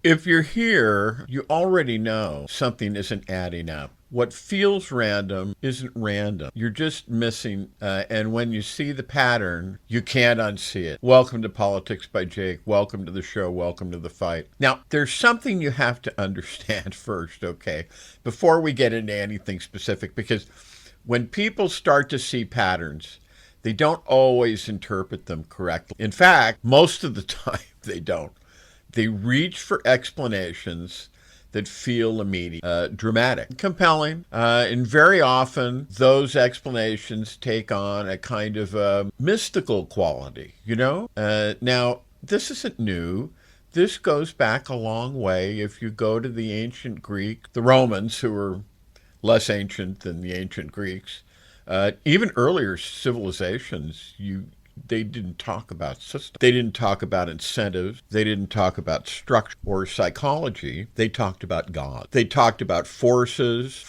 If you're here, you already know something isn't adding up. What feels random isn't random. You're just missing, and when you see the pattern, you can't unsee it. Welcome to Politics by Jake. Welcome to the show. Welcome to the fight. Now, there's something you have to understand first, okay, before we get into anything specific, because when people start to see patterns, they don't always interpret them correctly. In fact, most of the time, they don't. They reach for explanations that feel immediate, dramatic, compelling, and very often those explanations take on a kind of a mystical quality, you know? Now, this isn't new. This goes back a long way. If you go to the ancient Greek, the Romans, who were less ancient than the ancient Greeks, even earlier civilizations, they didn't talk about systems. They didn't talk about incentives. They didn't talk about structure or psychology. They talked about God. They talked about forces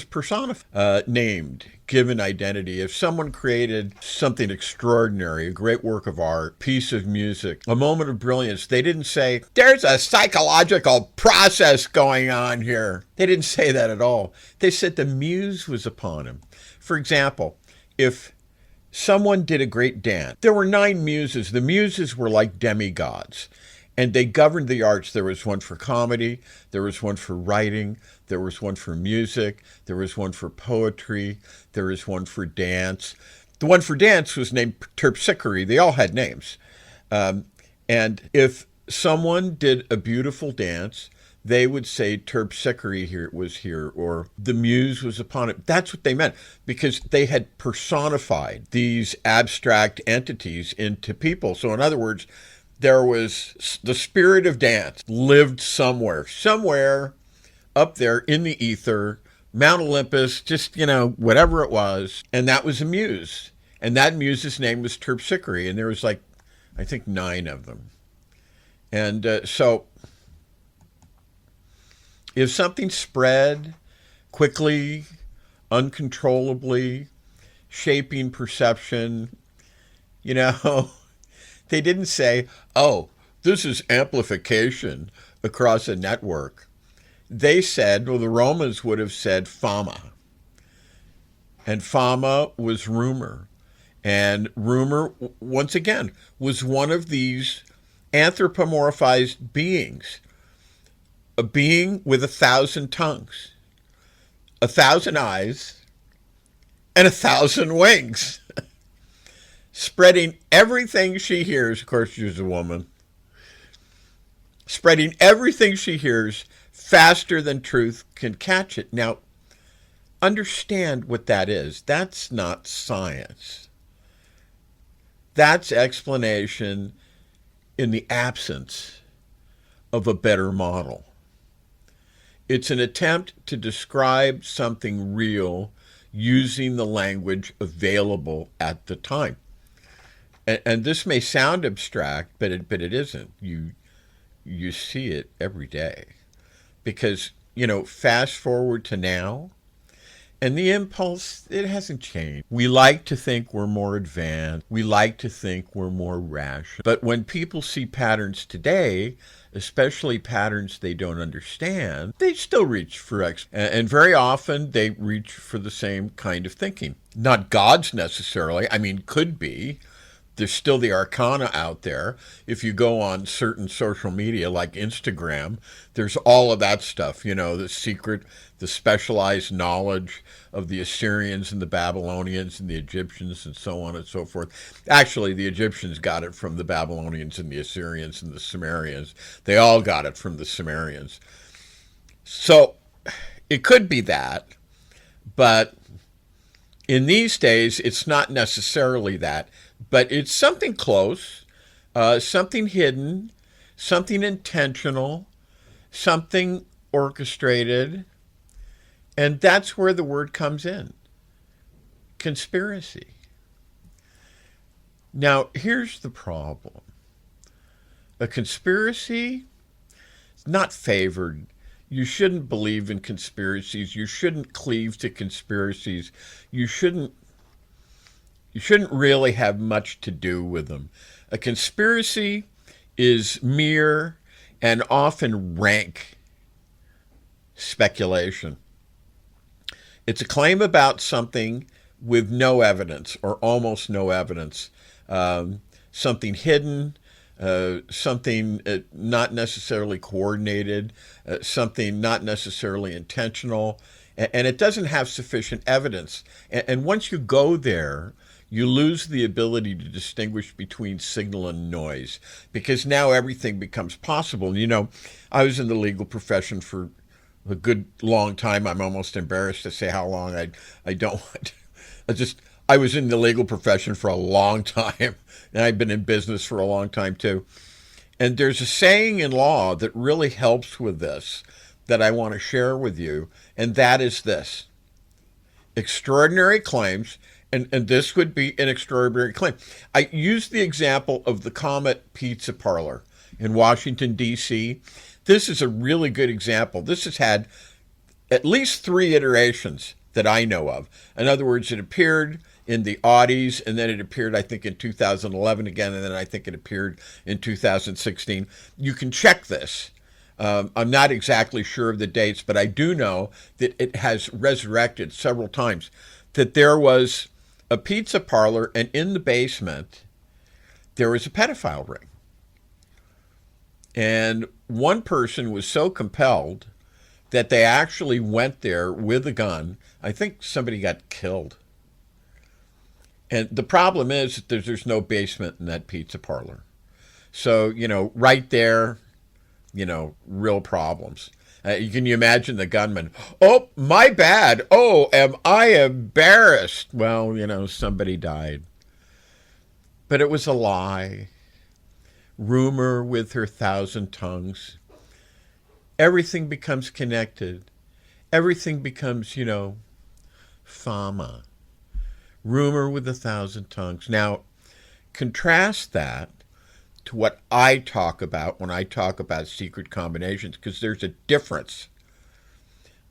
personified, named, given identity. If someone created something extraordinary, a great work of art, piece of music, a moment of brilliance, they didn't say, there's a psychological process going on here. They didn't say that at all. They said the muse was upon him. For example, if someone did a great dance. There were 9 muses. The muses were like demigods, and they governed the arts. There was one for comedy. There was one for writing. There was one for music. There was one for poetry. There was one for dance. The one for dance was named Terpsichore. They all had names. And if someone did a beautiful dance, they would say Terpsichore was here, or the muse was upon it. That's what they meant, because they had personified these abstract entities into people. So in other words, there was the spirit of dance lived somewhere up there in the ether, Mount Olympus, just, whatever it was. And that was a muse. And that muse's name was Terpsichore. And there was I think 9 of them. And so if something spread quickly, uncontrollably, shaping perception, they didn't say, oh, this is amplification across a network. They said, well, the Romans would have said fama. And fama was rumor. And rumor, once again, was one of these anthropomorphized beings. A being with 1,000 tongues, 1,000 eyes, and 1,000 wings, spreading everything she hears. Of course, she's a woman. Spreading everything she hears faster than truth can catch it. Now, understand what that is. That's not science. That's explanation in the absence of a better model. It's an attempt to describe something real using the language available at the time. And this may sound abstract, but it isn't. You see it every day. Because, fast forward to now, and the impulse, it hasn't changed. We like to think we're more advanced. We like to think we're more rational. But when people see patterns today, especially patterns they don't understand, they still reach for and very often they reach for the same kind of thinking. Not God's necessarily. Could be. There's still the arcana out there. If you go on certain social media like Instagram, there's all of that stuff, the secret, the specialized knowledge of the Assyrians and the Babylonians and the Egyptians and so on and so forth. Actually, the Egyptians got it from the Babylonians and the Assyrians and the Sumerians. They all got it from the Sumerians. So it could be that, but in these days, it's not necessarily that. But it's something close, something hidden, something intentional, something orchestrated. And that's where the word comes in. Conspiracy. Now, here's the problem. A conspiracy is not favored. You shouldn't believe in conspiracies. You shouldn't cleave to conspiracies. You shouldn't really have much to do with them. A conspiracy is mere and often rank speculation. It's a claim about something with no evidence or almost no evidence, something hidden, something not necessarily coordinated, something not necessarily intentional, and it doesn't have sufficient evidence. And once you go there, you lose the ability to distinguish between signal and noise because now everything becomes possible. You know, I was in the legal profession for a good long time. I'm almost embarrassed to say how long. I don't want. I was in the legal profession for a long time, and I've been in business for a long time too. And there's a saying in law that really helps with this that I want to share with you, and that is this: extraordinary claims, and this would be an extraordinary claim. I used the example of the Comet Pizza Parlor in Washington, D.C. This is a really good example. This has had at least 3 iterations that I know of. In other words, it appeared in the Audis, and then it appeared, I think, in 2011 again, and then I think it appeared in 2016. You can check this. I'm not exactly sure of the dates, but I do know that it has resurrected several times, that there was a pizza parlor, and in the basement, there was a pedophile ring. And one person was so compelled that they actually went there with a gun. I think somebody got killed. And the problem is that there's no basement in that pizza parlor. So, you know, right there, you know, real problems. Can you imagine the gunman? Oh, my bad. Oh, am I embarrassed? Well, you know, somebody died. But it was a lie. Rumor with her 1,000 tongues. Everything becomes connected. Everything becomes, you know, fama. Rumor with 1,000 tongues. Now, contrast that to what I talk about when I talk about secret combinations, because there's a difference.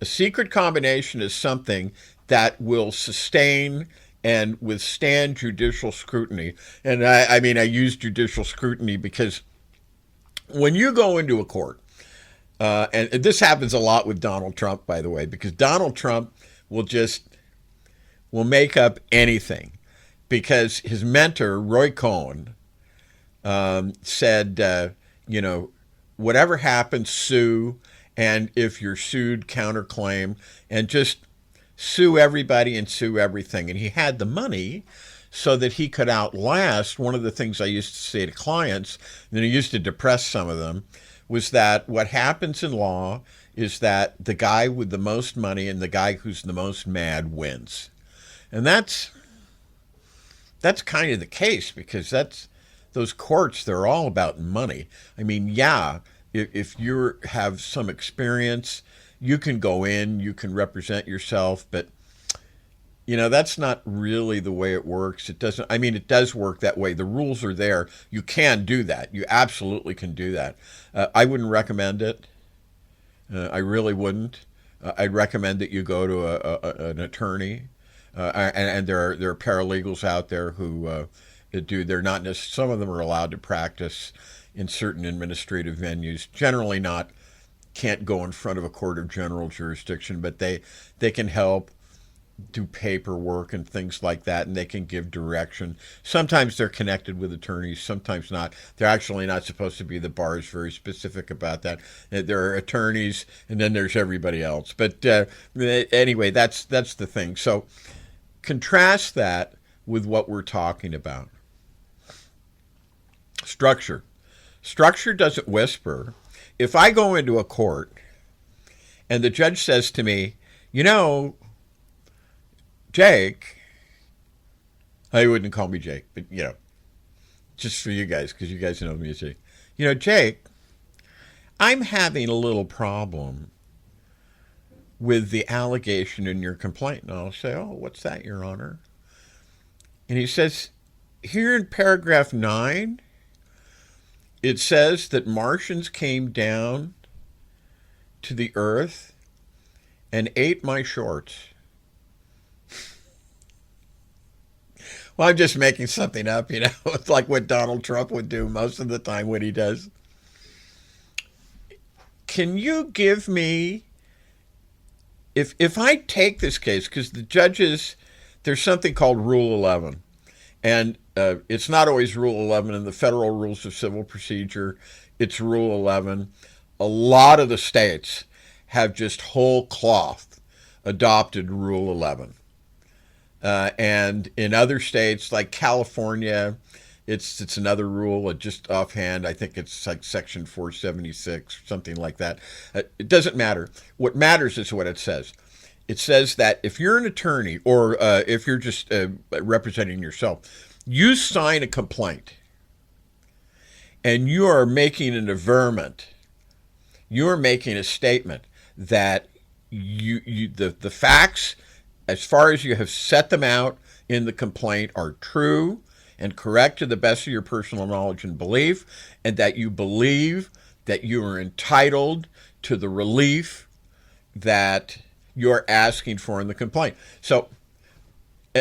A secret combination is something that will sustain and withstand judicial scrutiny. And I mean, I use judicial scrutiny because when you go into a court, and this happens a lot with Donald Trump, by the way, because Donald Trump will make up anything, because his mentor, Roy Cohn, said, you know, whatever happens, sue, and if you're sued, counterclaim, and just sue everybody and sue everything. And he had the money so that he could outlast. One of the things I used to say to clients, and it used to depress some of them, was that what happens in law is that the guy with the most money and the guy who's the most mad wins. And that's kind of the case, because those courts, they're all about money. I mean, yeah, if you have some experience, you can go in, you can represent yourself, but you know, that's not really the way it works. It doesn't, I mean, it does work that way. The rules are there. You can do that. You absolutely can do that. I wouldn't recommend it. I really wouldn't. I'd recommend that you go to an attorney. And there are paralegals out there who do. They're not necessarily, some of them are allowed to practice in certain administrative venues. Generally not, can't go in front of a court of general jurisdiction, but they can help do paperwork and things like that, and they can give direction. Sometimes they're connected with attorneys, sometimes not. They're actually not supposed to be. The bar is very specific about that. There are attorneys, and then there's everybody else. But anyway, that's the thing. So contrast that with what we're talking about. Structure. Structure doesn't whisper. If I go into a court and the judge says to me, you know, Jake, he wouldn't call me Jake, but, you know, just for you guys, because you guys know me as Jake. You know, Jake, I'm having a little problem with the allegation in your complaint. And I'll say, oh, what's that, Your Honor? And he says, here in paragraph 9, it says that Martians came down to the earth and ate my shorts. Well, I'm just making something up, you know. It's like what Donald Trump would do most of the time when he does. can you give me, if I take this case, because the judges, there's something called Rule 11, and it's not always Rule 11 in the Federal Rules of Civil Procedure. It's Rule 11. A lot of the states have just whole cloth adopted Rule 11. And in other states like California, it's another rule. Just offhand, I think it's like Section 476, something like that. It doesn't matter. What matters is what it says. It says that if you're an attorney or if you're just representing yourself, you sign a complaint and you are making an averment. You are making a statement that the facts, as far as you have set them out in the complaint, are true and correct to the best of your personal knowledge and belief, and that you believe that you are entitled to the relief that you're asking for in the complaint. So,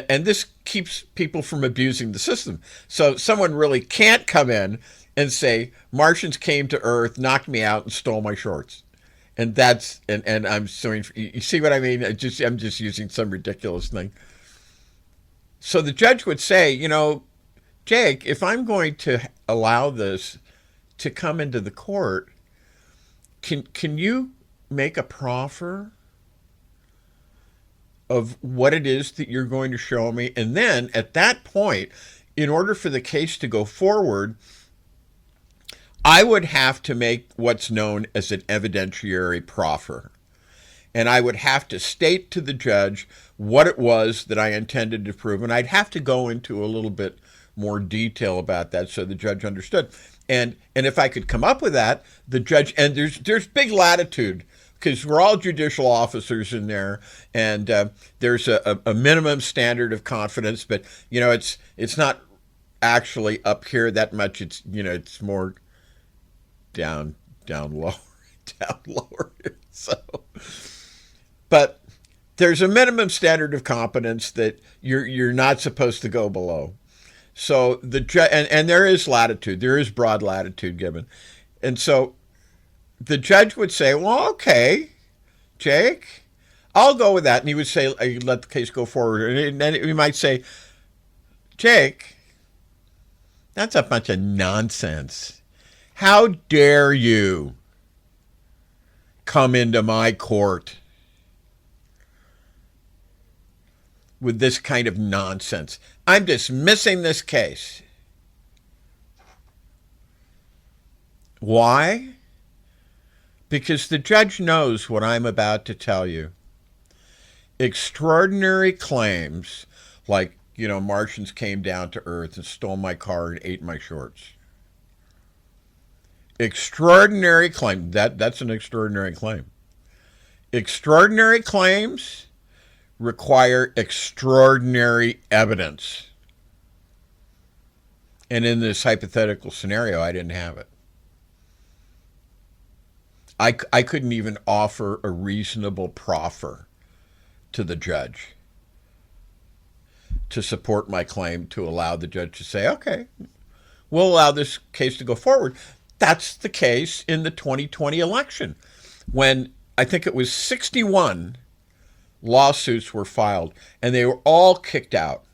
and this keeps people from abusing the system. So someone really can't come in and say, Martians came to Earth, knocked me out, and stole my shorts. And that's, and I'm suing, you see what I mean? I'm just using some ridiculous thing. So the judge would say, Jake, if I'm going to allow this to come into the court, can you make a proffer of what it is that you're going to show me? And then at that point, in order for the case to go forward, I would have to make what's known as an evidentiary proffer. And I would have to state to the judge what it was that I intended to prove. And I'd have to go into a little bit more detail about that so the judge understood. And if I could come up with that, the judge, and there's big latitude, because we're all judicial officers in there, and there's a minimum standard of confidence, but it's not actually up here that much. It's more down lower, down lower. So, but there's a minimum standard of competence that you're not supposed to go below. So the judge, and there is latitude, there is broad latitude given, and so the judge would say, "Well, okay, Jake, I'll go with that," and he would say, "Let the case go forward," and then he might say, "Jake, that's a bunch of nonsense. How dare you come into my court with this kind of nonsense? I'm dismissing this case." Why? Because the judge knows what I'm about to tell you. Extraordinary claims like, Martians came down to Earth and stole my car and ate my shorts. Extraordinary claim. That's an extraordinary claim. Extraordinary claims require extraordinary evidence. And in this hypothetical scenario, I didn't have it. I couldn't even offer a reasonable proffer to the judge to support my claim, to allow the judge to say, okay, we'll allow this case to go forward. That's the case in the 2020 election, when I think it was 61 lawsuits were filed, and they were all kicked out.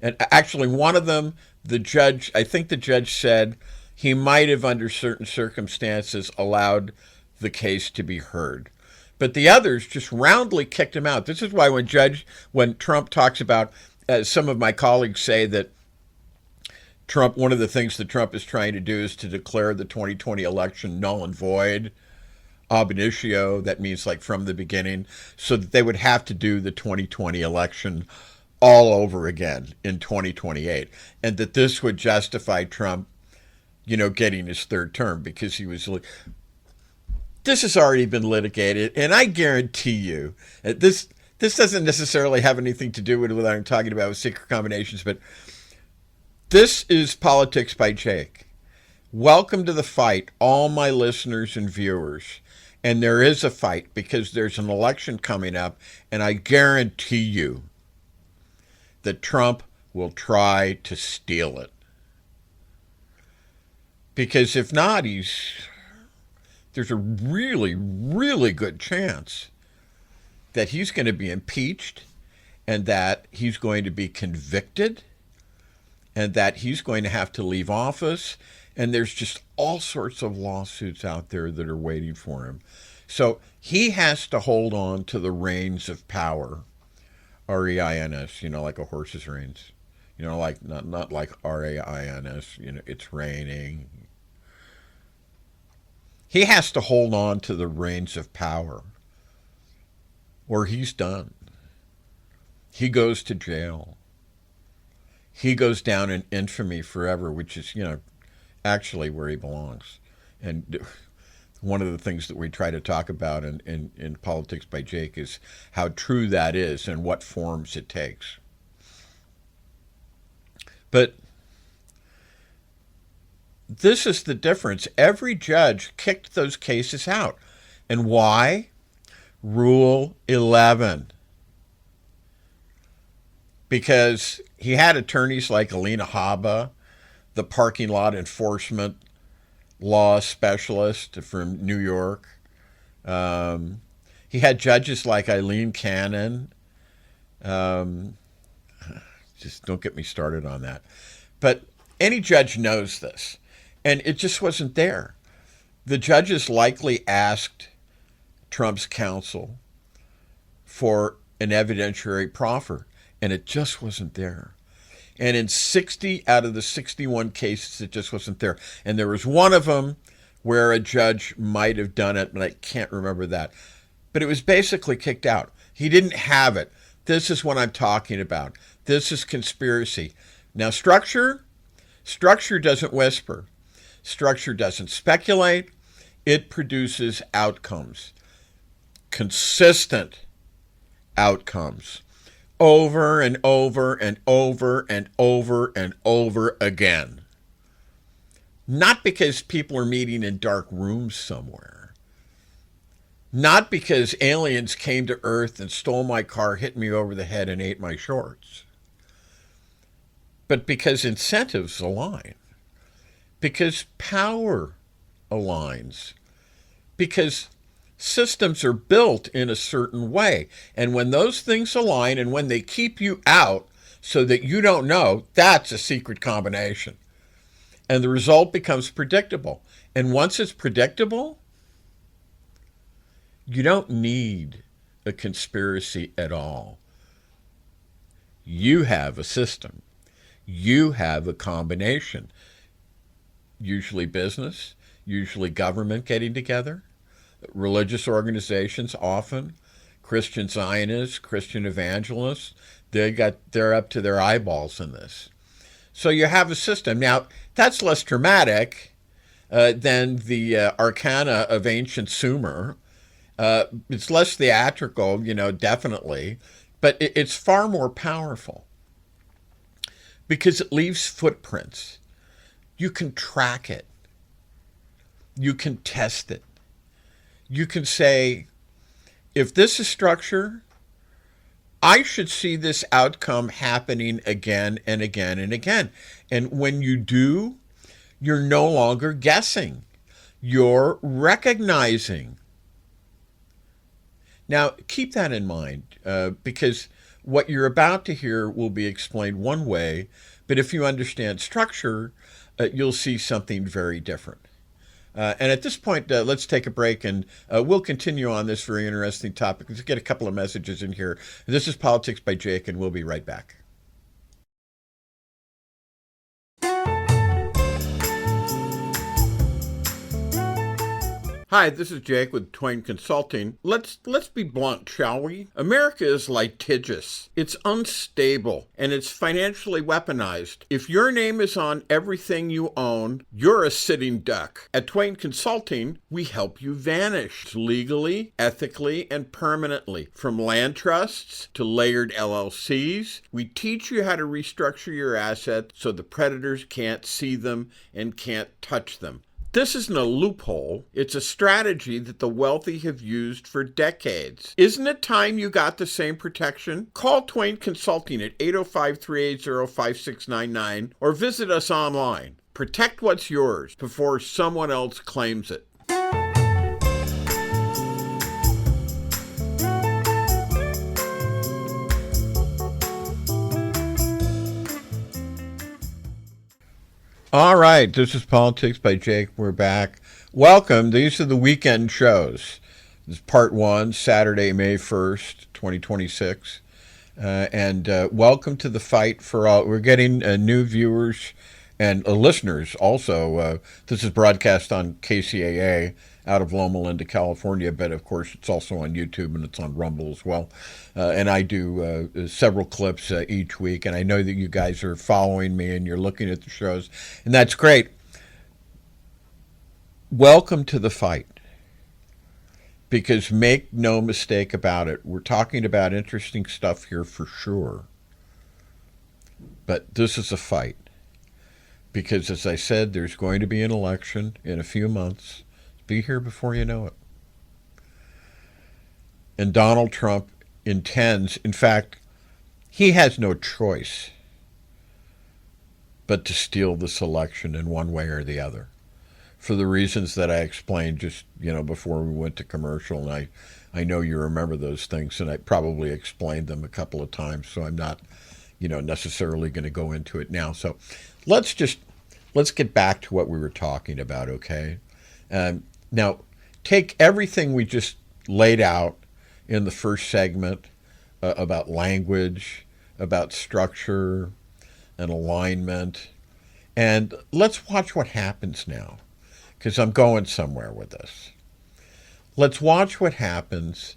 And actually, one of them, I think the judge said he might have, under certain circumstances, allowed the case to be heard. But the others just roundly kicked him out. This is why when Trump talks about, some of my colleagues say that one of the things that Trump is trying to do is to declare the 2020 election null and void, ab initio. That means like from the beginning, so that they would have to do the 2020 election all over again in 2028, and that this would justify Trump, getting his third term, because he was. This has already been litigated, and I guarantee you, this doesn't necessarily have anything to do with what I'm talking about with secret combinations, but this is Politics by Jake. Welcome to the fight, all my listeners and viewers. And there is a fight, because there's an election coming up, and I guarantee you that Trump will try to steal it. Because if not, there's a really, really good chance that he's going to be impeached and that he's going to be convicted and that he's going to have to leave office. And there's just all sorts of lawsuits out there that are waiting for him. So he has to hold on to the reins of power, R-E-I-N-S, like a horse's reins. Like not like R-A-I-N-S, it's raining. He has to hold on to the reins of power or he's done. He goes to jail. He goes down in infamy forever, which is, actually where he belongs. And one of the things that we try to talk about in Politics by Jake is how true that is and what forms it takes. But this is the difference. Every judge kicked those cases out. And why? Rule 11. Because he had attorneys like Alina Habba, the parking lot enforcement law specialist from New York. He had judges like Eileen Cannon. Just don't get me started on that. But any judge knows this. And it just wasn't there. The judges likely asked Trump's counsel for an evidentiary proffer, and it just wasn't there. And in 60 out of the 61 cases, it just wasn't there. And there was one of them where a judge might have done it, but I can't remember that. But it was basically kicked out. He didn't have it. This is what I'm talking about. This is conspiracy. Now, structure doesn't whisper. Structure doesn't speculate. It produces outcomes. Consistent outcomes. Over and over and over and over and over again. Not because people are meeting in dark rooms somewhere. Not because aliens came to Earth and stole my car, hit me over the head, and ate my shorts. But because incentives align. Because power aligns. Because systems are built in a certain way. And when those things align and when they keep you out so that you don't know, that's a secret combination. And the result becomes predictable. And once it's predictable, you don't need a conspiracy at all. You have a system. You have a combination. Usually business, usually government getting together, religious organizations often, Christian Zionists, Christian evangelists, they're up to their eyeballs in this. So you have a system. Now, that's less dramatic than the arcana of ancient Sumer. It's less theatrical, definitely, but it's far more powerful because it leaves footprints. You can track it. You can test it. You can say, if this is structure, I should see this outcome happening again and again and again. And when you do, you're no longer guessing. You're recognizing. Now, keep that in mind, because what you're about to hear will be explained one way, but if you understand structure, you'll see something very different. And at this point, let's take a break, and we'll continue on this very interesting topic. Let's get a couple of messages in here. This is Politics by Jake, and we'll be right back. Hi, this is Jake with Twain Consulting. Let's be blunt, shall we? America is litigious. It's unstable, and it's financially weaponized. If your name is on everything you own, you're a sitting duck. At Twain Consulting, we help you vanish legally, ethically, and permanently. From land trusts to layered LLCs, we teach you how to restructure your assets so the predators can't see them and can't touch them. This isn't a loophole. It's a strategy that the wealthy have used for decades. Isn't it time you got the same protection? Call Twain Consulting at 805-380-5699 or visit us online. Protect what's yours before someone else claims it. All right, this is Politics by Jake. We're back. Welcome. These are the weekend shows. This is part one, Saturday, May 1st, 2026. And welcome to the fight for all. We're getting new viewers and listeners also. This is broadcast on KCAA out of Loma Linda, California, but of course it's also on YouTube and it's on Rumble as well. And I do several clips each week, and I know that you guys are following me and you're looking at the shows, and that's great. Welcome to the fight. Because make no mistake about it, we're talking about interesting stuff here for sure. But this is a fight. Because as I said, there's going to be an election in a few months. Be here before you know it. And Donald Trump intends, in fact, he has no choice but to steal this election in one way or the other. For the reasons that I explained just, before we went to commercial. And I know you remember those things, and I probably explained them a couple of times, so I'm not, necessarily going to go into it now. So let's get back to what we were talking about, okay? Now, take everything we just laid out in the first segment about language, about structure and alignment, and let's watch what happens now, because I'm going somewhere with this. Let's watch what happens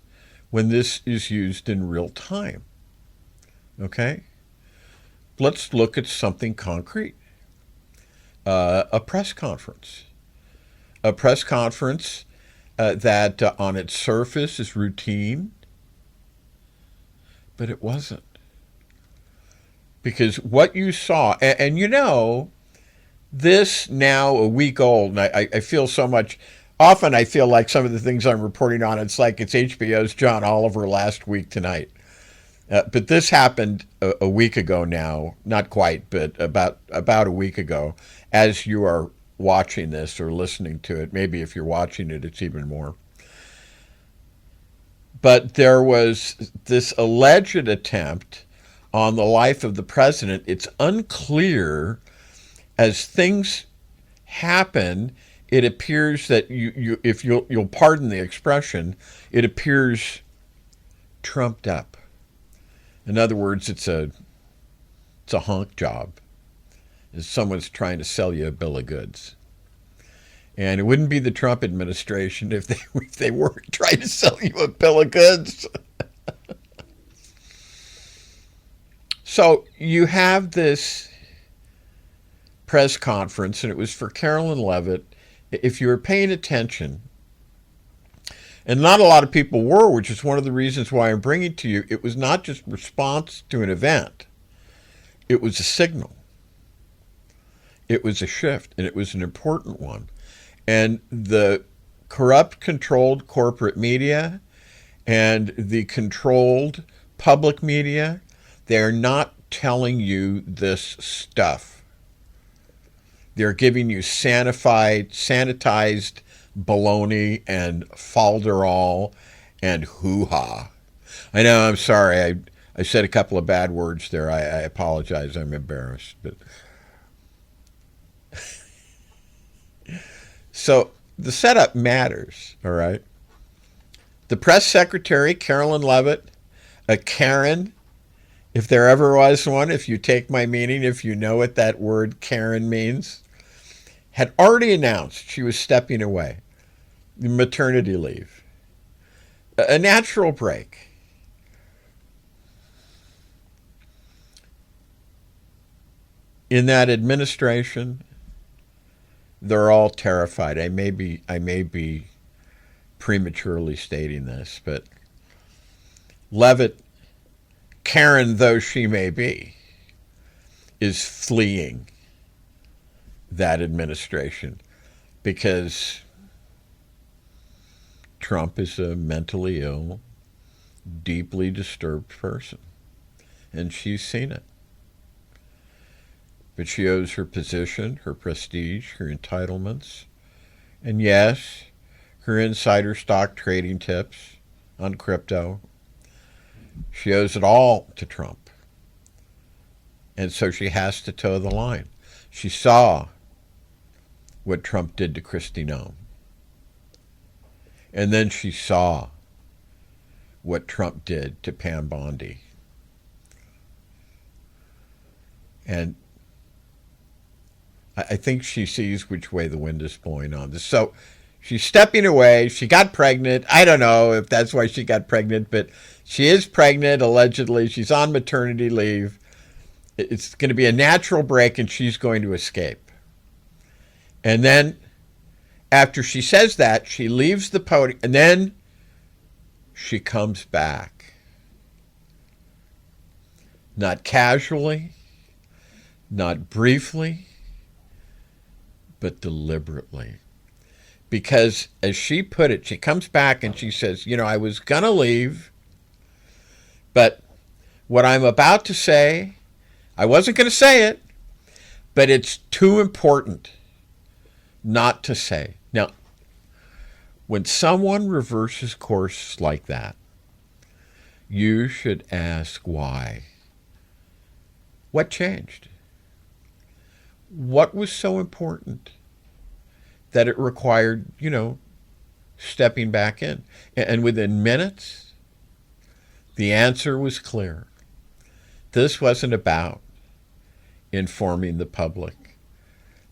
when this is used in real time, okay? Let's look at something concrete. A press conference. A press conference that on its surface is routine, but it wasn't. Because what you saw, and this now a week old, and I feel so much, often I feel like some of the things I'm reporting on, it's like it's HBO's John Oliver last week tonight. But this happened a week ago now, not quite, but about a week ago, as you are watching this or listening to it. Maybe if you're watching it, it's even more. But there was this alleged attempt on the life of the president. It's unclear, as things happen, it appears that if you'll pardon the expression, it appears trumped up. In other words, it's a hunk job. Someone's trying to sell you a bill of goods. And it wouldn't be the Trump administration if they weren't trying to sell you a bill of goods. So you have this press conference, and it was for Caroline Leavitt. If you were paying attention, and not a lot of people were, which is one of the reasons why I'm bringing to you, it was not just response to an event. It was a signal. It was a shift, and it was an important one. And the corrupt, controlled corporate media and the controlled public media, they're not telling you this stuff. They're giving you sanitized baloney and falderall and hoo-ha. I know, I'm sorry. I said a couple of bad words there. I apologize. I'm embarrassed. But so the setup matters, all right? The press secretary, Caroline Leavitt, a Karen, if there ever was one, if you take my meaning, if you know what that word Karen means, had already announced she was stepping away. Maternity leave. A natural break. In that administration, they're all terrified. I may be prematurely stating this, but Leavitt, Karen though she may be, is fleeing that administration because Trump is a mentally ill, deeply disturbed person, and she's seen it. But she owes her position, her prestige, her entitlements, and yes, her insider stock trading tips on crypto. She owes it all to Trump. And so she has to toe the line. She saw what Trump did to Kristi Noem. And then she saw what Trump did to Pam Bondi. And I think she sees which way the wind is blowing on this. So she's stepping away. She got pregnant. I don't know if that's why she got pregnant, but she is pregnant, allegedly. She's on maternity leave. It's going to be a natural break, and she's going to escape. And then after she says that, she leaves the podium, and then she comes back. Not casually, not briefly, but deliberately. Because, as she put it, she comes back and she says, I was going to leave, but what I'm about to say, I wasn't going to say it, but it's too important not to say. Now, when someone reverses course like that, you should ask why. What changed? What was so important that it required, stepping back in? And within minutes, the answer was clear. This wasn't about informing the public.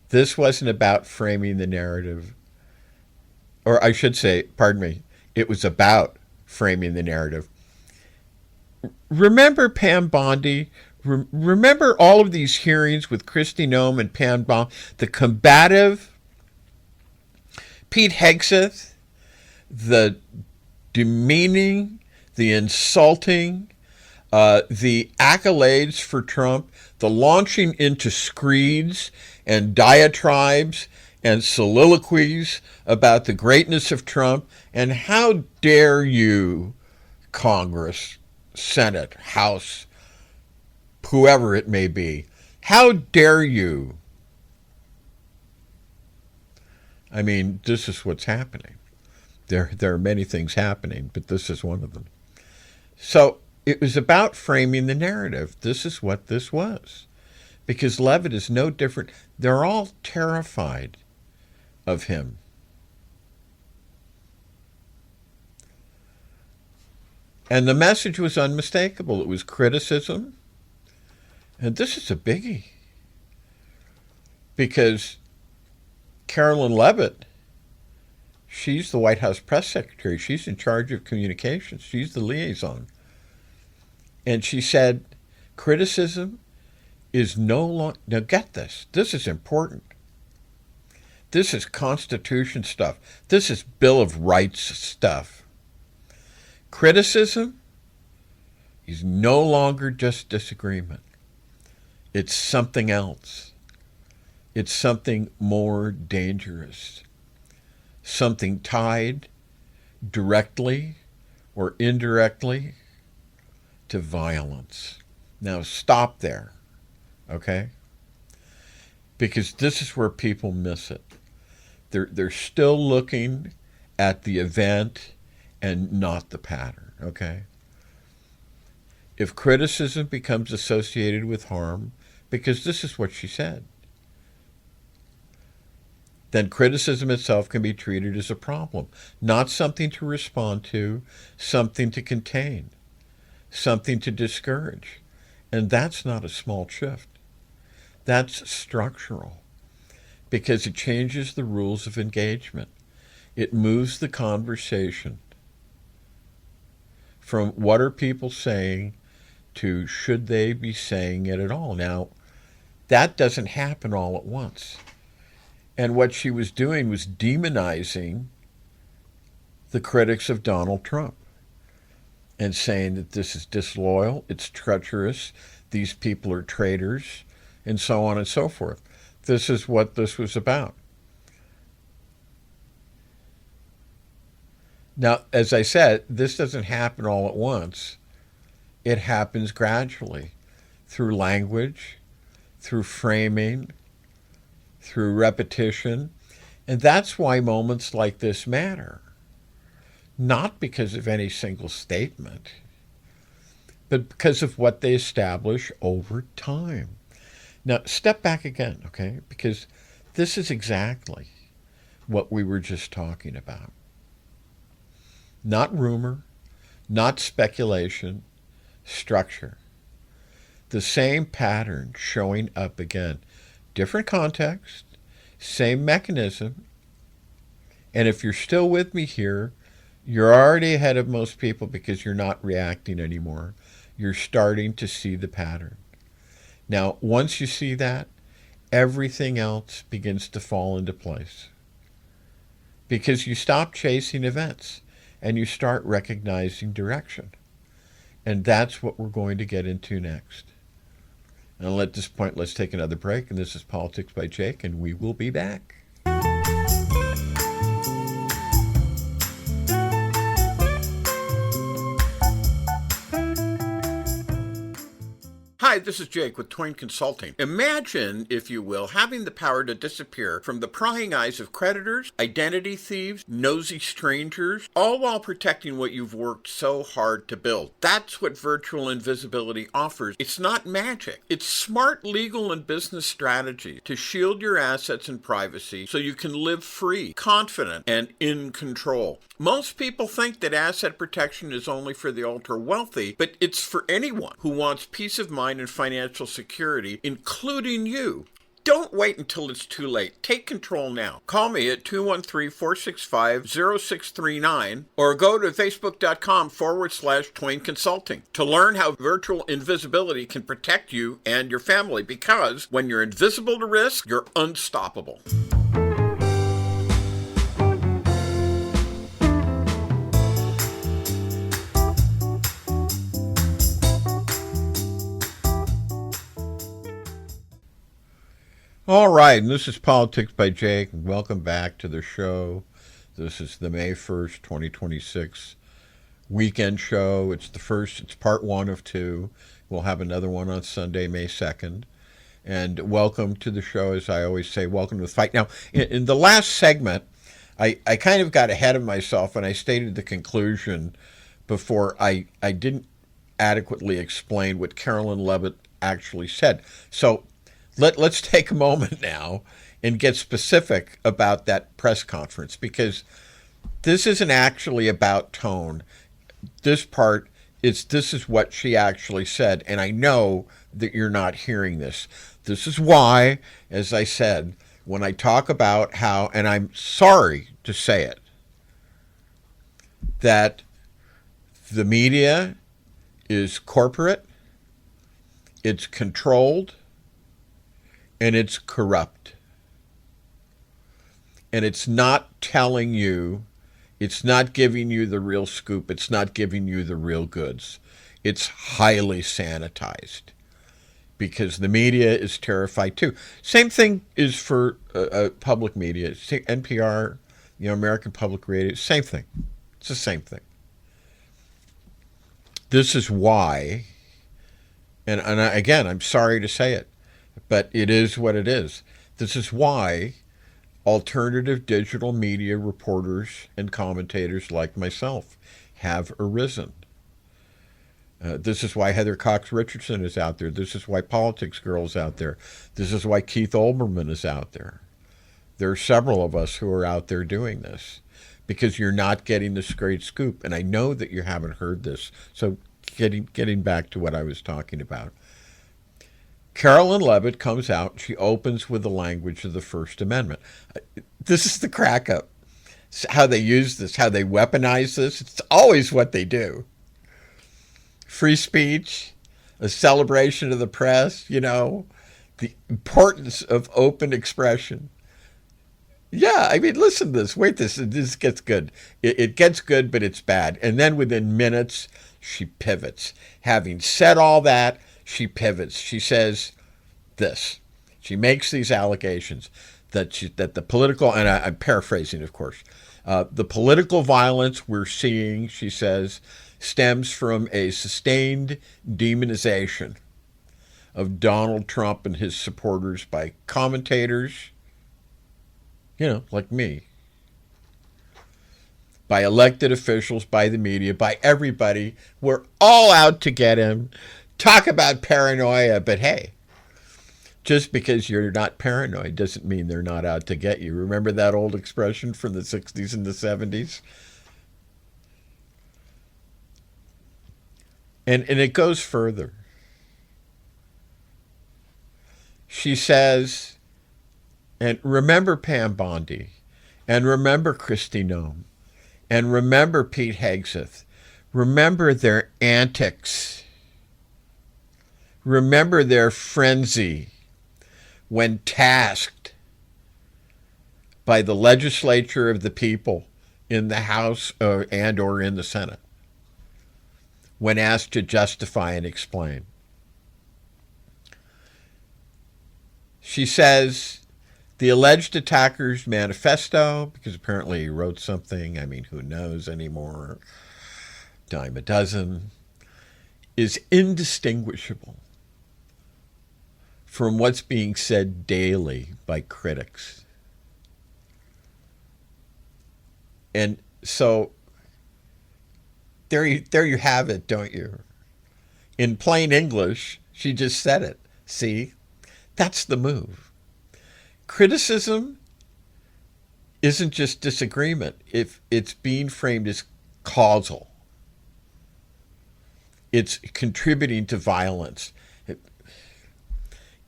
This wasn't about framing the narrative. Or I should say, pardon me, it was about framing the narrative. Remember Pam Bondi? Remember all of these hearings with Kristi Noem and Pam Bondi? The combative Pete Hegseth, the demeaning, the insulting, the accolades for Trump, the launching into screeds and diatribes and soliloquies about the greatness of Trump. And how dare you, Congress, Senate, House, whoever it may be, how dare you? I mean, this is what's happening. There are many things happening, but this is one of them. So it was about framing the narrative. This is what this was. Because Leavitt is no different. They're all terrified of him. And the message was unmistakable. It was criticism. And this is a biggie. Because Caroline Leavitt, she's the White House press secretary. She's in charge of communications. She's the liaison. And she said, criticism is no longer... Now get this. This is important. This is Constitution stuff. This is Bill of Rights stuff. Criticism is no longer just disagreement. It's something else. It's something more dangerous. Something tied directly or indirectly to violence. Now stop there, okay? Because this is where people miss it. They're still looking at the event and not the pattern, okay? If criticism becomes associated with harm, because this is what she said, then criticism itself can be treated as a problem, not something to respond to, something to contain, something to discourage. And that's not a small shift. That's structural, because it changes the rules of engagement. It moves the conversation from what are people saying to should they be saying it at all. Now, that doesn't happen all at once. And what she was doing was demonizing the critics of Donald Trump and saying that this is disloyal, it's treacherous, these people are traitors, and so on and so forth. This is what this was about. Now, as I said, this doesn't happen all at once. It happens gradually through language, through framing, through repetition. And that's why moments like this matter. Not because of any single statement, but because of what they establish over time. Now, step back again, okay? Because This is exactly what we were just talking about. Not rumor, not speculation, structure. The same pattern showing up again. Different context, same mechanism. And if you're still with me here, you're already ahead of most people because you're not reacting anymore. You're starting to see the pattern. Now, once you see that, everything else begins to fall into place. Because you stop chasing events and you start recognizing direction. And that's what we're going to get into next. And at this point, let's take another break. And this is Politics by Jake, and we will be back. Hi, this is Jake with Twain Consulting. Imagine, if you will, having the power to disappear from the prying eyes of creditors, identity thieves, nosy strangers, all while protecting what you've worked so hard to build. That's what virtual invisibility offers. It's not magic. It's smart legal and business strategy to shield your assets and privacy so you can live free, confident, and in control. Most people think that asset protection is only for the ultra-wealthy, but it's for anyone who wants peace of mind and financial security, including you. Don't wait until it's too late. Take control now. Call me at 213-465-0639 or go to facebook.com/Twain Consulting to learn how virtual invisibility can protect you and your family, because when you're invisible to risk, you're unstoppable. All right, and this is Politics by Jake, and welcome back to the show. This is the May 1st, 2026 weekend show. It's part one of two. We'll have another one on Sunday, May 2nd. And welcome to the show, as I always say, welcome to the fight. Now, in the last segment, I kind of got ahead of myself, and I stated the conclusion before I didn't adequately explain what Caroline Leavitt actually said. So Let's take a moment now and get specific about that press conference, because this isn't actually about tone. This is what she actually said, and I know that you're not hearing this. This is why, as I said, when I talk about how, and I'm sorry to say it, that the media is corporate, it's controlled, and it's corrupt. And it's not telling you, it's not giving you the real scoop, it's not giving you the real goods. It's highly sanitized because the media is terrified too. Same thing is for public media. NPR, American Public Radio, same thing. It's the same thing. This is why, and again, I'm sorry to say it, but it is what it is. This is why alternative digital media reporters and commentators like myself have arisen. This is why Heather Cox Richardson is out there. This is why Politics Girl is out there. This is why Keith Olbermann is out there. There are several of us who are out there doing this because you're not getting this great scoop. And I know that you haven't heard this. So getting back to what I was talking about. Caroline Leavitt comes out. She opens with the language of the First Amendment. This is the crack up. It's how they use this, how they weaponize this. It's always what they do. Free speech, a celebration of the press, the importance of open expression. Yeah, I mean, listen to this. Wait, this gets good. It gets good, but it's bad. And then within minutes, she pivots. Having said all that, she pivots. She says this. She makes these allegations that the political, and I'm paraphrasing, of course, the political violence we're seeing, she says, stems from a sustained demonization of Donald Trump and his supporters by commentators, like me, by elected officials, by the media, by everybody. We're all out to get him. Talk about paranoia, but hey, Just because you're not paranoid doesn't mean they're not out to get you. Remember that old expression from the 60s and the 70s? And it goes further. She says, and remember Pam Bondi, and remember Kristi Noem, and remember Pete Hegseth. Remember their antics. Remember their frenzy when tasked by the legislature of the people in the House and or in the Senate, when asked to justify and explain. She says the alleged attacker's manifesto, because apparently he wrote something, I mean, who knows anymore, dime a dozen, is indistinguishable from what's being said daily by critics. And so there you have it, don't you? In plain English, she just said it. See, that's the move. Criticism isn't just disagreement if it's being framed as causal. It's contributing to violence.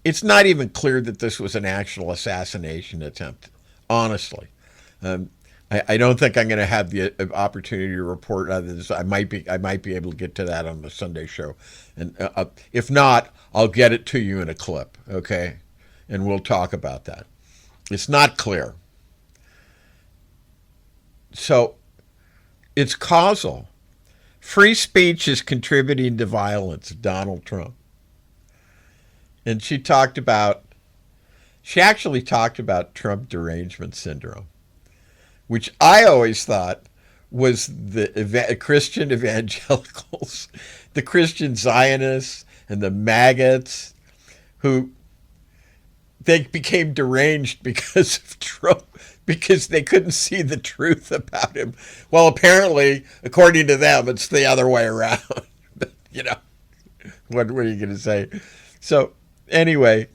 It's not even clear that this was an actual assassination attempt, honestly. I don't think I'm going to have the opportunity to report on this. I might be able to get to that on the Sunday show, and if not, I'll get it to you in a clip, okay? And we'll talk about that. It's not clear. So it's causal. Free speech is contributing to violence, Donald Trump. And she actually talked about Trump derangement syndrome, which I always thought was the Christian evangelicals, the Christian Zionists, and the maggots who they became deranged because of Trump, because they couldn't see the truth about him. Well, apparently, according to them, it's the other way around. But, you know, what are you going to say? So anyway,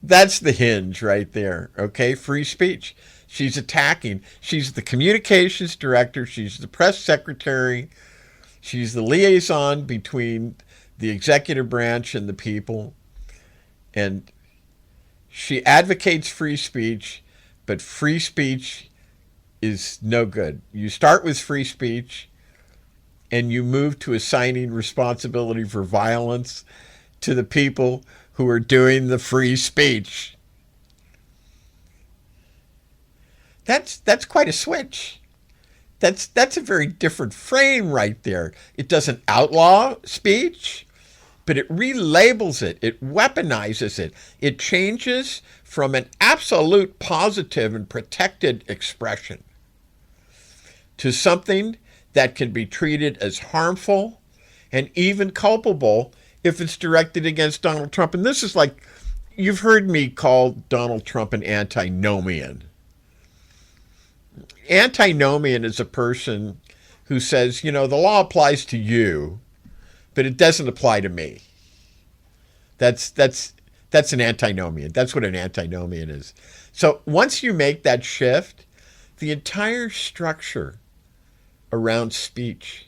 that's the hinge right there, okay? Free speech. She's attacking. She's the communications director. She's the press secretary. She's the liaison between the executive branch and the people. And she advocates free speech, but free speech is no good. You start with free speech and you move to assigning responsibility for violence to the people who are doing the free speech. That's quite a switch. That's a very different frame right there. It doesn't outlaw speech, but it relabels it. It weaponizes it. It changes from an absolute positive and protected expression to something that can be treated as harmful and even culpable if it's directed against Donald Trump. And this is like, you've heard me call Donald Trump an antinomian. Antinomian is a person who says, you know, the law applies to you, but it doesn't apply to me. That's an antinomian. That's what an antinomian is. So once you make that shift, the entire structure around speech,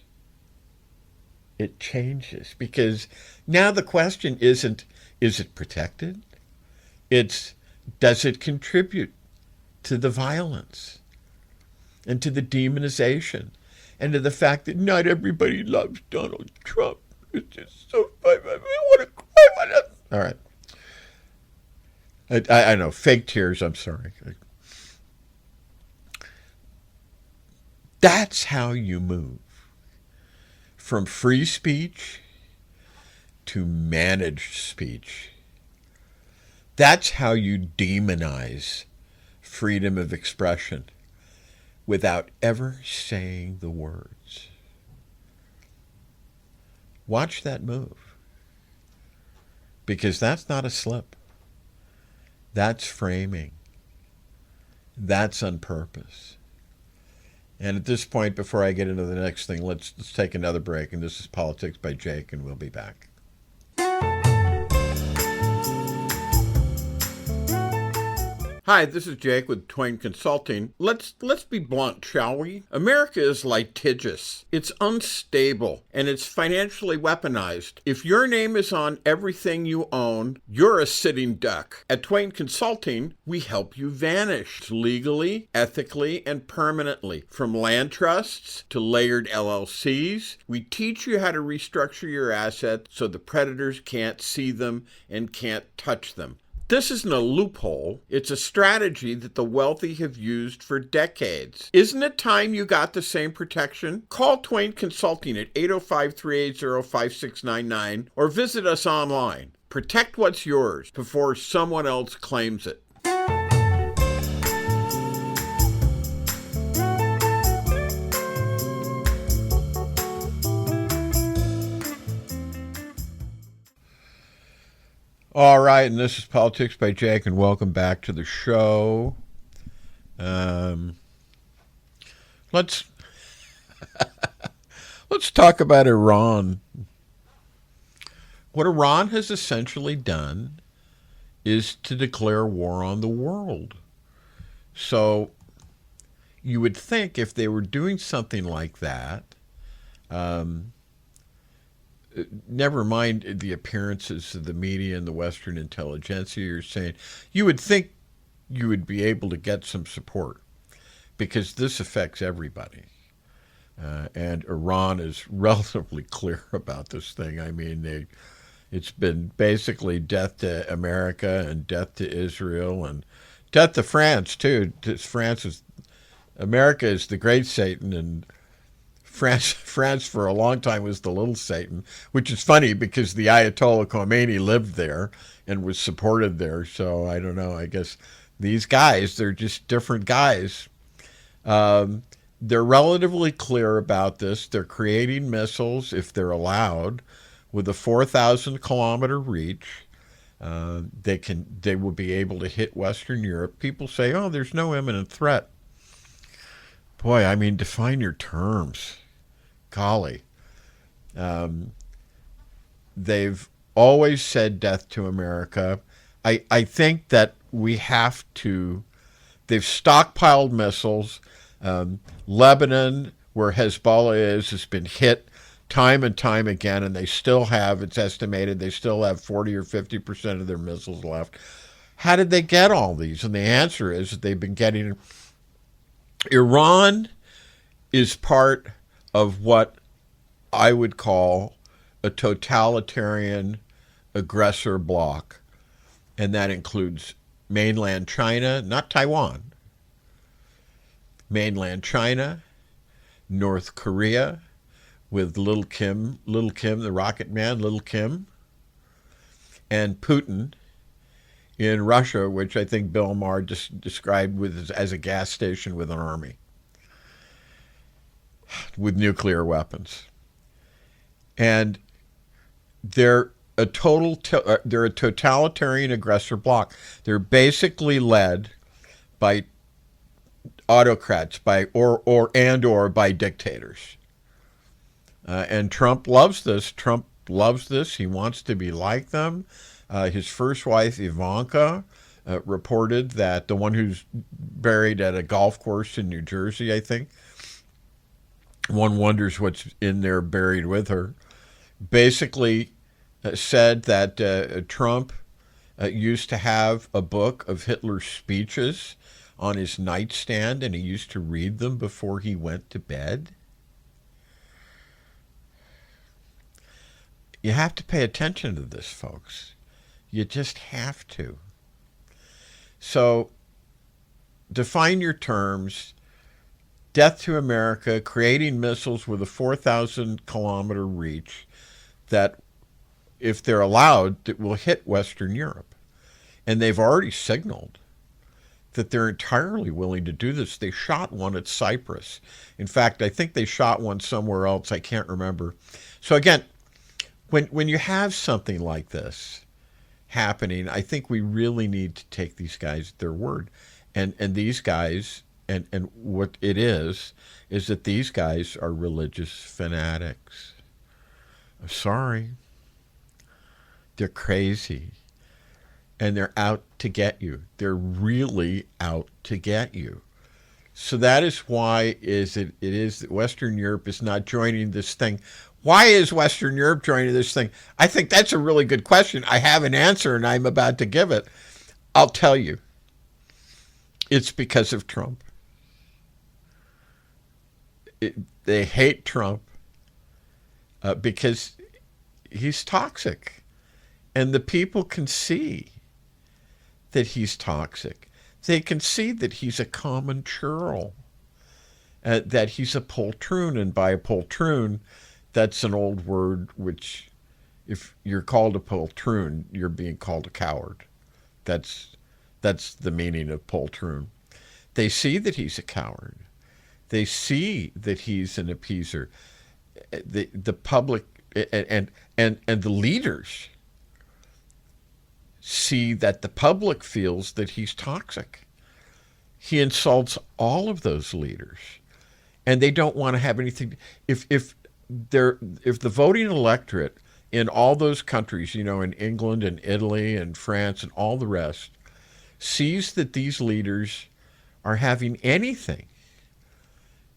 it changes, because now the question isn't, is it protected? It's, does it contribute to the violence and to the demonization and to the fact that not everybody loves Donald Trump? It's just so, I want to cry. All right. I know, fake tears, I'm sorry. That's how you move from free speech to managed speech. That's how you demonize freedom of expression without ever saying the words. Watch that move, because that's not a slip. That's framing. That's on purpose. And at this point, before I get into the next thing, let's take another break. And this is Politics by Jake, and we'll be back. Hi, this is Jake with Twain Consulting. Let's be blunt, shall we? America is litigious. It's unstable, and it's financially weaponized. If your name is on everything you own, you're a sitting duck. At Twain Consulting, we help you vanish legally, ethically, and permanently. From land trusts to layered LLCs, we teach you how to restructure your assets so the predators can't see them and can't touch them. This isn't a loophole. It's a strategy that the wealthy have used for decades. Isn't it time you got the same protection? Call Twain Consulting at 805-380-5699 or visit us online. Protect what's yours before someone else claims it. All right, and this is Politics by Jake, and welcome back to the show. Let's talk about Iran. What Iran has essentially done is to declare war on the world. So you would think if they were doing something like that, never mind the appearances of the media and the Western intelligentsia, you're saying, you would think you would be able to get some support because this affects everybody. And Iran is relatively clear about this thing. I mean, it's been basically death to America and death to Israel and death to France, too. America is the great Satan, and France for a long time was the little Satan, which is funny because the Ayatollah Khomeini lived there and was supported there. So I don't know. I guess these guys, they're just different guys. They're relatively clear about this. They're creating missiles, if they're allowed, with a 4,000-kilometer reach. They will be able to hit Western Europe. People say, oh, there's no imminent threat. Boy, I mean, define your terms. Golly. They've always said death to America. I think that we have to, they've stockpiled missiles. Lebanon, where Hezbollah is, has been hit time and time again, and they still have, it's estimated, they still have 40 or 50% of their missiles left. How did they get all these? And the answer is that they've been getting, Iran is part of what I would call a totalitarian aggressor bloc, and that includes mainland China, not Taiwan, mainland China, North Korea, with Little Kim, the rocket man, Little Kim, and Putin in Russia, which I think Bill Maher described as a gas station with an army, with nuclear weapons. And they're a totalitarian aggressor bloc. They're basically led by autocrats, or by dictators. And Trump loves this. He wants to be like them. His first wife, Ivanka, reported that, the one who's buried at a golf course in New Jersey, I think, one wonders what's in there buried with her, basically said that Trump used to have a book of Hitler's speeches on his nightstand, and he used to read them before he went to bed. You have to pay attention to this, folks. You just have to. So, define your terms. Death to America, creating missiles with a 4,000-kilometer reach that, if they're allowed, that will hit Western Europe. And they've already signaled that they're entirely willing to do this. They shot one at Cyprus. In fact, I think they shot one somewhere else. I can't remember. So again, when you have something like this happening, I think we really need to take these guys at their word. And these guys, and what it is that these guys are religious fanatics. I'm sorry. They're crazy. and they're out to get you. They're really out to get you. So that is why it is that Western Europe is not joining this thing. Why is Western Europe joining this thing? I think that's a really good question. I have an answer, and I'm about to give it. I'll tell you. It's because of Trump. They hate Trump because he's toxic. And the people can see that he's toxic. They can see that he's a common churl, that he's a poltroon. And by a poltroon, that's an old word which, if you're called a poltroon, you're being called a coward. That's the meaning of poltroon. They see that he's a coward. They see that he's an appeaser. The public and the leaders see that the public feels that he's toxic. He insults all of those leaders, and they don't want to have anything. If the voting electorate in all those countries, in England and Italy and France and all the rest, sees that these leaders are having anything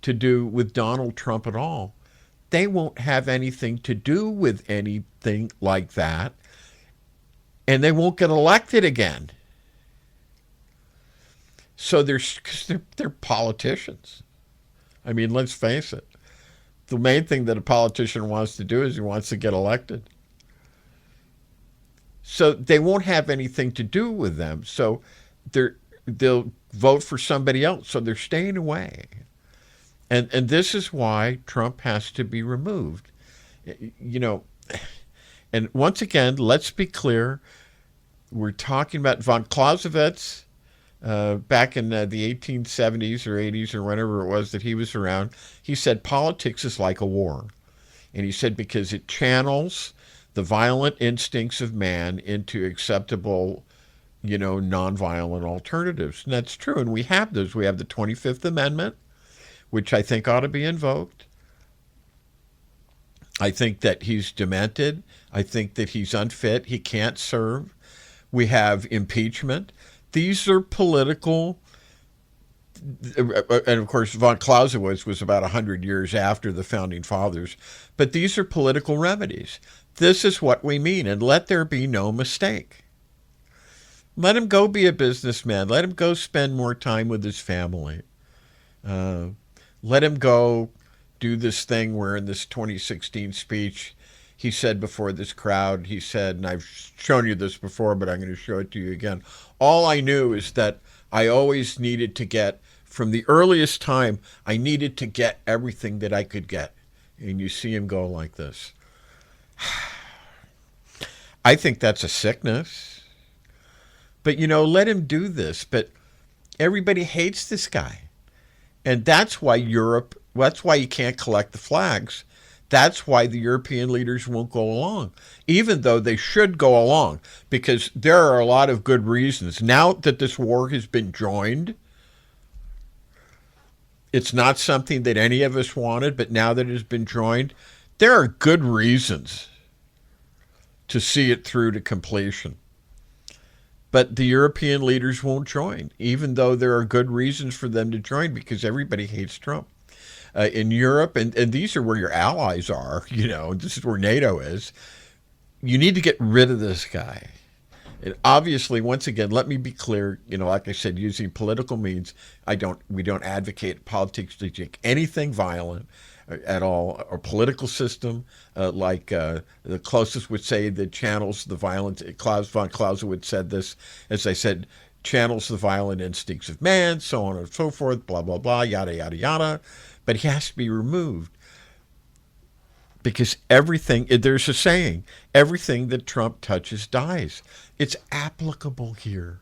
to do with Donald Trump at all, they won't have anything to do with anything like that, and they won't get elected again. So they're politicians. I mean, let's face it. The main thing that a politician wants to do is he wants to get elected. So they won't have anything to do with them. So they'll vote for somebody else. So they're staying away. And this is why Trump has to be removed. And once again, let's be clear. We're talking about von Clausewitz back in the 1870s or 80s or whenever it was that he was around. He said politics is like a war. And he said because it channels the violent instincts of man into acceptable, nonviolent alternatives. And that's true. And we have those. We have the 25th Amendment, which I think ought to be invoked. I think that he's demented. I think that he's unfit. He can't serve. We have impeachment. These are political, and of course, von Clausewitz was about 100 years after the Founding Fathers, but these are political remedies. This is what we mean, and let there be no mistake. Let him go be a businessman. Let him go spend more time with his family. Let him go do this thing where in this 2016 speech, he said before this crowd, he said, and I've shown you this before, but I'm going to show it to you again. All I knew is that I always needed to get, from the earliest time, I needed to get everything that I could get. And you see him go like this. I think that's a sickness. But, let him do this. But everybody hates this guy. And that's why that's why you can't collect the flags. That's why the European leaders won't go along, even though they should go along, because there are a lot of good reasons. Now that this war has been joined, it's not something that any of us wanted, but now that it has been joined, there are good reasons to see it through to completion. But the European leaders won't join, even though there are good reasons for them to join, because everybody hates Trump. In Europe, and these are where your allies are, this is where NATO is, you need to get rid of this guy. And obviously, once again, let me be clear, like I said, using political means, we don't advocate politics to take anything violent at all. Our political system, like the closest would say that channels the violence, von Clausewitz said this, as I said, channels the violent instincts of man, so on and so forth, blah, blah, blah, yada, yada, yada. But he has to be removed because there's a saying, everything that Trump touches dies. It's applicable here.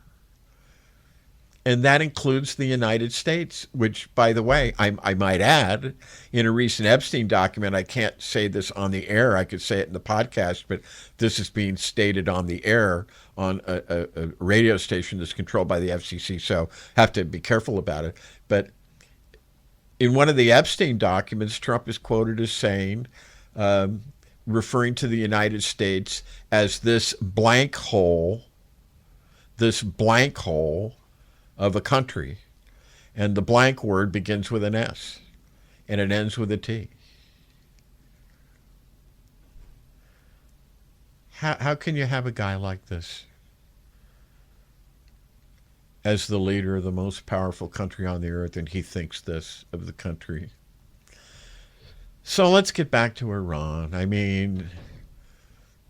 And that includes the United States, which, by the way, I might add, in a recent Epstein document, I can't say this on the air, I could say it in the podcast, but this is being stated on the air on a radio station that's controlled by the FCC, so have to be careful about it. But in one of the Epstein documents, Trump is quoted as saying, referring to the United States as this blank hole this blank hole of a country, and the blank word begins with an S and it ends with a T. How can you have a guy like this as the leader of the most powerful country on the earth, and he thinks this of the country? So let's get back to Iran. I mean,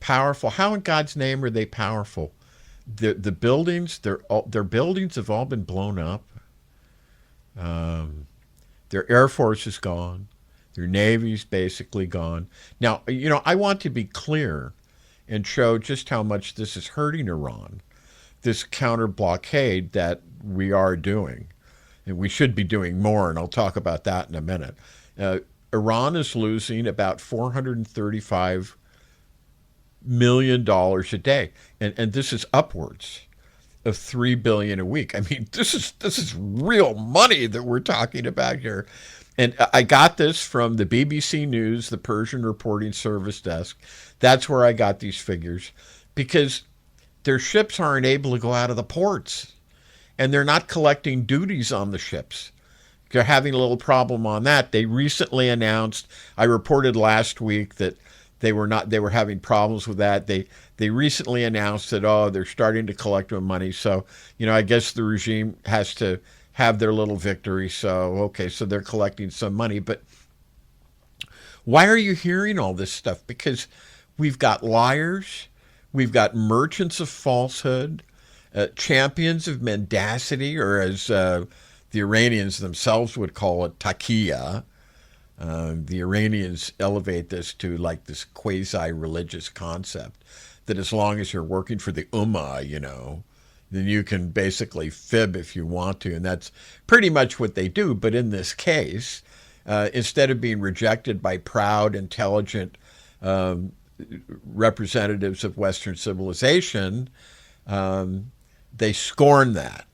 powerful. How in God's name are they powerful? The buildings, their buildings have all been blown up. Their Air Force is gone. Their Navy's basically gone. Now, I want to be clear and show just how much this is hurting Iran, this counter blockade that we are doing. And we should be doing more, and I'll talk about that in a minute. Iran is losing about $435 million a day, and this is upwards of $3 billion a week. I mean, this is real money that we're talking about here. And I got this from the BBC News, the Persian Reporting Service desk. That's where I got these figures, because their ships aren't able to go out of the ports, and they're not collecting duties on the ships. They're having a little problem on that. They recently announced, I reported last week that they were having problems with that. They recently announced that, they're starting to collect money. So, I guess the regime has to have their little victory. So they're collecting some money. But why are you hearing all this stuff? Because we've got liars, we've got merchants of falsehood, champions of mendacity, or as the Iranians themselves would call it, taqiyya. The Iranians elevate this to like this quasi-religious concept that as long as you're working for the Ummah, then you can basically fib if you want to. And that's pretty much what they do. But in this case, instead of being rejected by proud, intelligent representatives of Western civilization, they scorn that.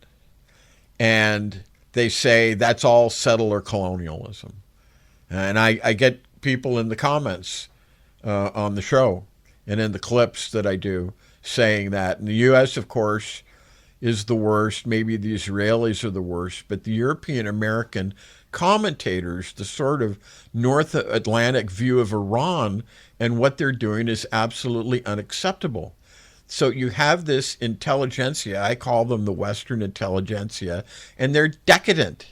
And they say that's all settler colonialism. And I get people in the comments on the show and in the clips that I do saying that. And the U.S., of course, is the worst. Maybe the Israelis are the worst. But the European American commentators, the sort of North Atlantic view of Iran and what they're doing is absolutely unacceptable. So you have this intelligentsia, I call them the Western intelligentsia, and they're decadent.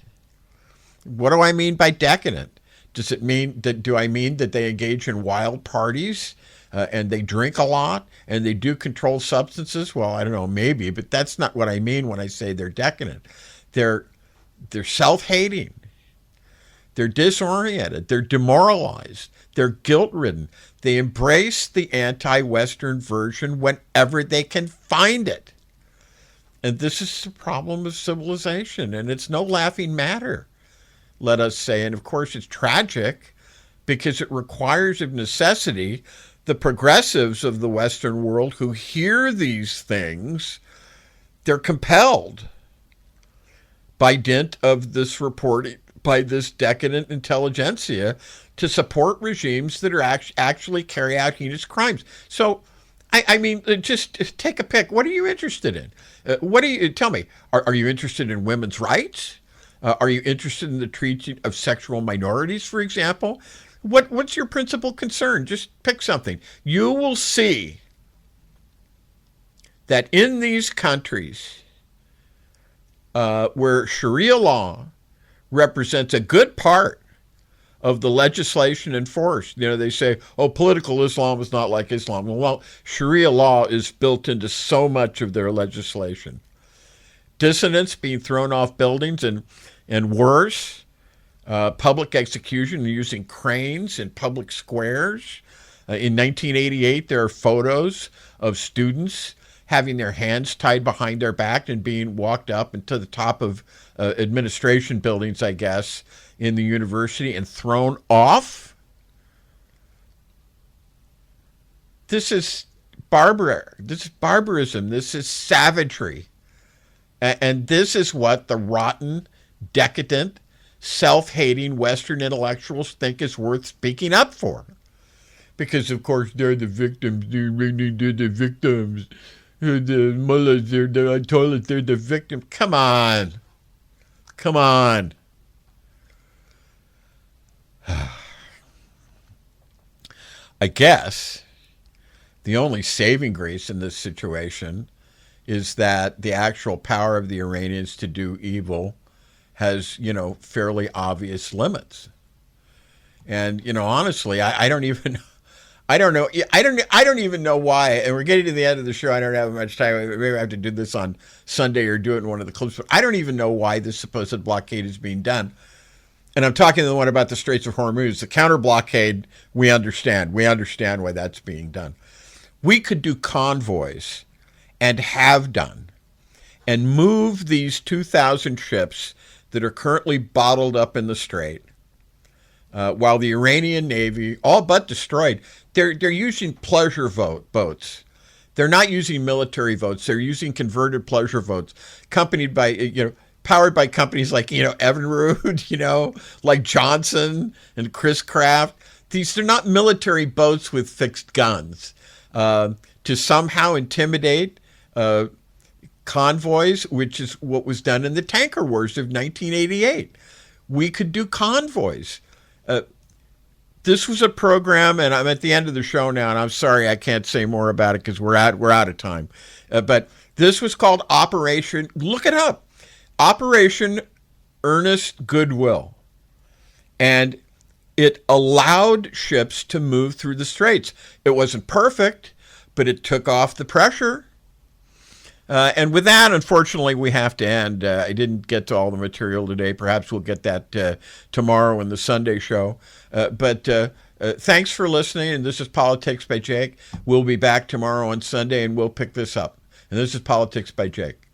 What do I mean by decadent? Does it mean that, do I mean that they engage in wild parties and they drink a lot and they do controlled substances? Well, I don't know, maybe, but that's not what I mean when I say they're decadent. They're self-hating. They're disoriented. They're demoralized. They're guilt-ridden. They embrace the anti-Western version whenever they can find it. And this is the problem of civilization, and it's no laughing matter, let us say. And of course, it's tragic because it requires of necessity the progressives of the Western world who hear these things, they're compelled by dint of this reporting by this decadent intelligentsia to support regimes that are actually carry out heinous crimes. So, I mean, just take a pick. What are you interested in? Tell me, are you interested in women's rights? Are you interested in the treatment of sexual minorities, for example? What's your principal concern? Just pick something. You will see that in these countries where Sharia law represents a good part of the legislation enforced. They say, political Islam is not like Islam. Well, Sharia law is built into so much of their legislation. Dissidents being thrown off buildings and worse, public execution using cranes in public squares. In 1988, there are photos of students having their hands tied behind their back and being walked up into the top of administration buildings, I guess, in the university and thrown off. This is This is barbarism. This is savagery. And this is what the rotten, decadent, self-hating Western intellectuals think is worth speaking up for. Because, of course, they're the victims. They're the victims. The mullahs, they're the toilet, they're the victim. Come on. Come on. I guess the only saving grace in this situation is that the actual power of the Iranians to do evil has, fairly obvious limits. And, honestly, I don't even, I don't know. I don't even know why. And we're getting to the end of the show. I don't have much time. Maybe I have to do this on Sunday or do it in one of the clips. But I don't even know why this supposed blockade is being done. And I'm talking to the one about the Straits of Hormuz. The counter blockade, we understand. We understand why that's being done. We could do convoys, and have done, and move these 2,000 ships that are currently bottled up in the Strait, while the Iranian Navy, all but destroyed, they're using pleasure boats. They're not using military boats. They're using converted pleasure boats, accompanied by, powered by companies like, Evinrude, like Johnson and Chris Craft. They're not military boats with fixed guns. To somehow intimidate convoys, which is what was done in the tanker wars of 1988. We could do convoys. This was a program, and I'm at the end of the show now, and I'm sorry I can't say more about it because we're out of time. But this was called Operation, look it up, Operation Earnest Will. And it allowed ships to move through the straits. It wasn't perfect, but it took off the pressure. And with that, unfortunately, we have to end. I didn't get to all the material today. Perhaps we'll get that tomorrow in the Sunday show. But thanks for listening. And this is Politics by Jake. We'll be back tomorrow on Sunday, and we'll pick this up. And this is Politics by Jake.